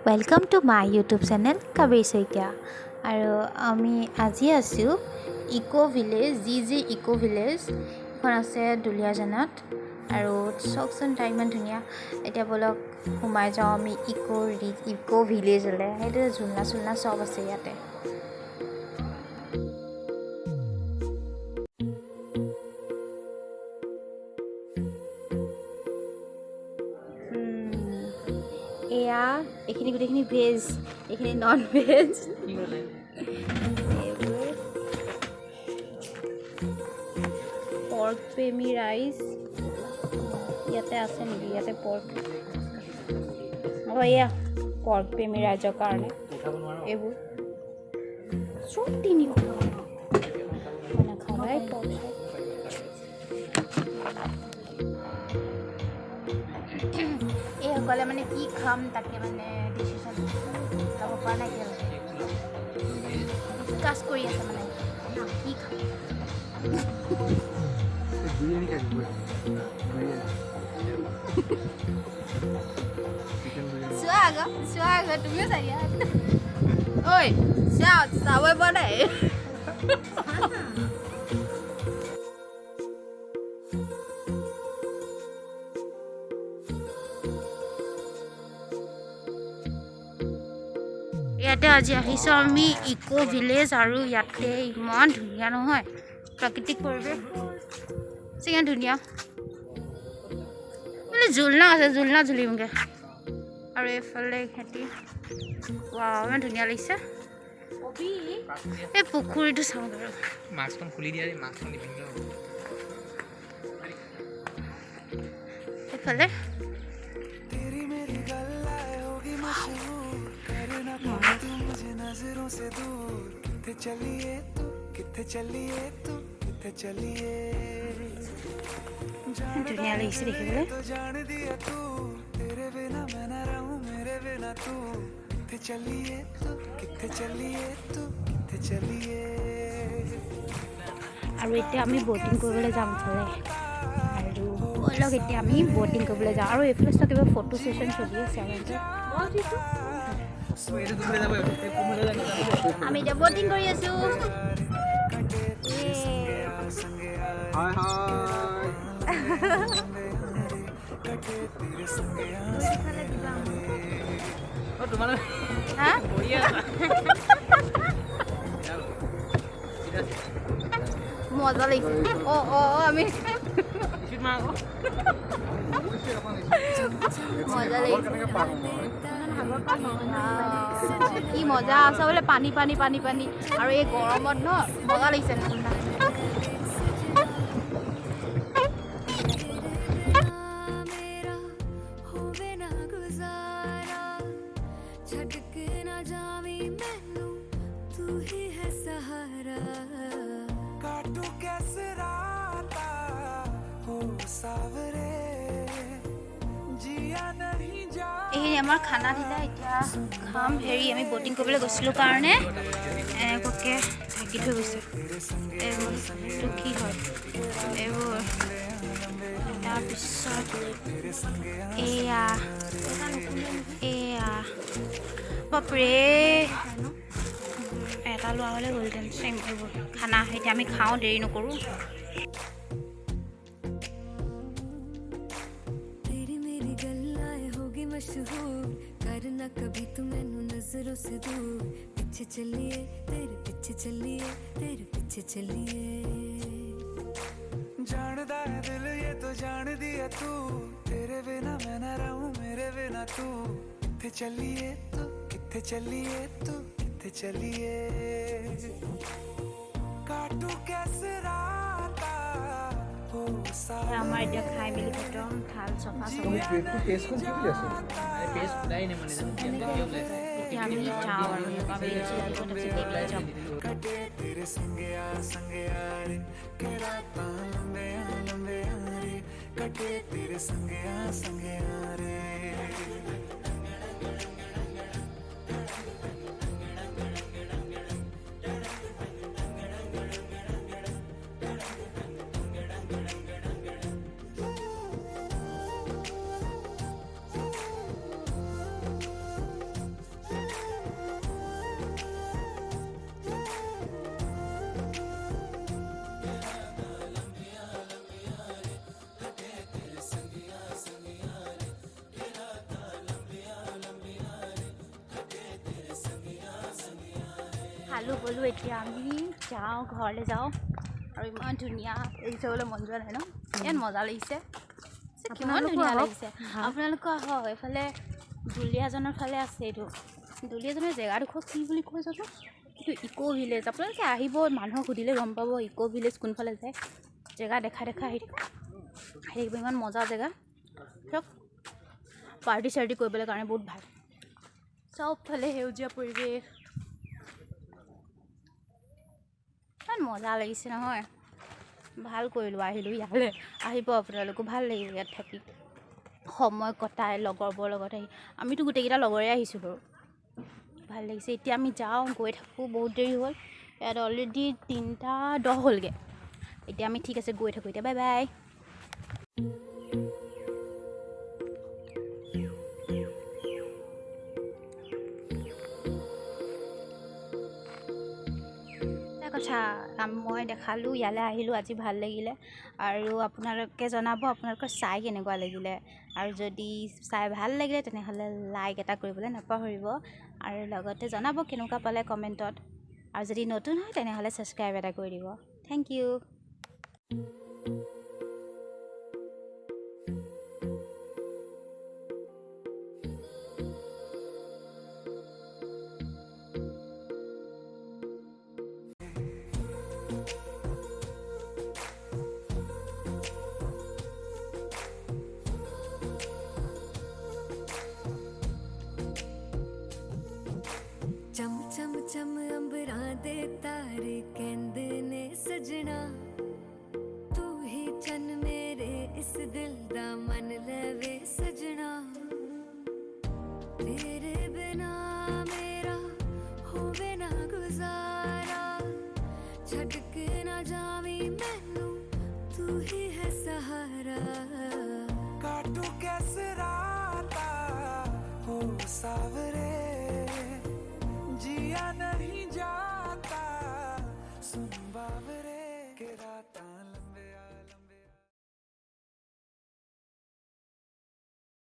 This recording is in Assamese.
Welcome to my YouTube channel Kaberi Saikia. আৰু আমি আজি আছোঁ ইক' ভিলেজ ইক' ভিলেজ এখন আছে দুলীয়াজানত। আৰু চাওকচোন তাৰ ইমান ধুনীয়া। এতিয়া ব'লক সোমাই যাওঁ আমি ইক' ভিলেজলৈ। সেইটো ঝুলনা চুলনা চব আছে ইয়াতে। এয়া এইখিনি গোটেইখিনি ভেজ, এইখিনি নন ভেজ। এইবোৰ পৰ্ক প্ৰেমী ৰাইচ ইয়াতে আছে নেকি? ইয়াতে পৰ্ক এয়া পৰ্ক প্ৰেমী ৰাইজৰ কাৰণে এইবোৰ চব তিনি নাখাবাই পৰ্ক। এইসকলে মানে কি খাম তাকে মানে ডিচিশ্যন ল'ব পৰা নাই, ডিছকাছ কৰি আছে মানে কি খাম। চোৱা আগত তুমিও চাই দিয়া। ঐ চাবই পৰা নাই। ইয়াতে আজি আহিছোঁ আমি ইক' ভিলেজ। আৰু ইয়াতে ইমান ধুনীয়া নহয়, প্ৰাকৃতিক পৰিৱেশ ইমান ধুনীয়া। মানে ঝুলনা আছে, ঝুলনা ঝুলিমগৈ। আৰু এইফালে খেতি ইমান ধুনীয়া লাগিছে। এই পুখুৰীটো চাওঁ বাৰু। মাছখন খুলি দিয়া, মাছখন এইফালে ধুনীয়া লাগিছে দেখিবলৈ। আৰু এতিয়া আমি ব'টিং কৰিবলৈ যাম ইফালে। আৰু অলপ এতিয়া আমি ব'টিং কৰিবলৈ যাওঁ। আৰু এইফালে চোৱা কিবা ফটো ছেশ্যন চলি আছে। আমি এতিয়া ব'টিং কৰি আছোঁ। মজা লাগিছে। আমি মজা লাগিছে। কি মজা আছে বোলে, পানী পানী পানী পানী। আৰু এই গৰমত ন মজা লাগিছে। এইখিনি আমাৰ খানা দিলে। এতিয়া খাম। আমি ব'টিং কৰিবলৈ গৈছিলোঁ কাৰণে এনেকুৱাকৈ ঢাকি থৈ গৈছে। এইটো কি হয় এইবোৰ। তাৰপিছত এয়া বাপৰে এটা লোৱা হ'লে গ'লহেঁতেন। চেম এইবোৰ খানা এতিয়া আমি খাওঁ, দেৰি নকৰোঁ। करना कभी तू मैनू नजरों से दूर, पीछे चलिए तेरे पीछे चलिए तेरे पीछे चलिए। जानदा है दिल ये तो जान दिया तू, तेरे बिना मैं ना रहूं मेरे बिना तू। किथे चलिए तू किथे चलिए तू किथे चलिए, काटू कैसे राता हो सारा। আমাৰ এতিয়া খাই মেলি একদম থাল চফা চফা। এতিয়া আমি যাওঁ আৰু আমি যাম। तेरे संगया संगया रे के रातां लंबिया लंबिया रे, कटे तेरे संगया संगया रे। খালোঁ ব'লোঁ এতিয়া আমি যাওঁ ঘৰলৈ যাওঁ আৰু ইমান ধুনীয়া এৰি চাবলৈ মন যোৱা নাই ন ইয়াত মজা লাগিছে কিমান ধুনীয়া লাগিছে আপোনালোকৰ আহক এইফালে দুলীয়াজানৰ ফালে আছে এইটো দুলীয়াজানৰ জেগাডোখৰ কি বুলি কৈ জানো এইটো ইক' ভিলেজ আপোনালোকে আহিব মানুহক সুধিলে গম পাব ইক' ভিলেজ কোনফালে যায় জেগা দেখাই আহি থাকিব ইমান মজা জেগা চব পাৰ্টি চাৰ্টি কৰিবলৈ কাৰণে বহুত ভাল চবফালে সেউজীয়া পৰিৱেশ ইমান মজা লাগিছে নহয় ভাল কৰিলোঁ আহিলোঁ ইয়ালৈ আহিব আপোনালোকো ভাল লাগিব ইয়াত থাকি সময় কটাই লগৰবোৰৰ লগত আহি আমিতো গোটেইকেইটা লগৰে আহিছোঁ বাৰু ভাল লাগিছে এতিয়া আমি যাওঁ গৈ থাকোঁ বহুত দেৰি হ'ল ইয়াত অলৰেডি 3:10 হ'লগৈ এতিয়া আমি ঠিক আছে গৈ থাকোঁ এতিয়া বাই বাই কথা মই দেখালোঁ ইয়ালৈ আহিলোঁ আজি ভাল লাগিলে আৰু আপোনালোকে জনাব আপোনালোকৰ চাই কেনেকুৱা লাগিলে আৰু যদি চাই ভাল লাগিলে তেনেহ'লে লাইক এটা কৰিবলৈ নাপাহৰিব আৰু লগতে জনাব কেনেকুৱা পালে কমেণ্টত আৰু যদি নতুন হয় তেনেহ'লে ছাবস্ক্ৰাইব এটা কৰি দিব থেংক ইউ चम चम चम अंबरां दे तारे कहंदे ने सजना तू ही चन मेरे इस दिल दा मन लवे सजना तेरे बिना मेरा होवे ना गुजारा छड़ के ना जावी मैनू तू ही है सहारा काटू कैसे राता हो सावरे जिया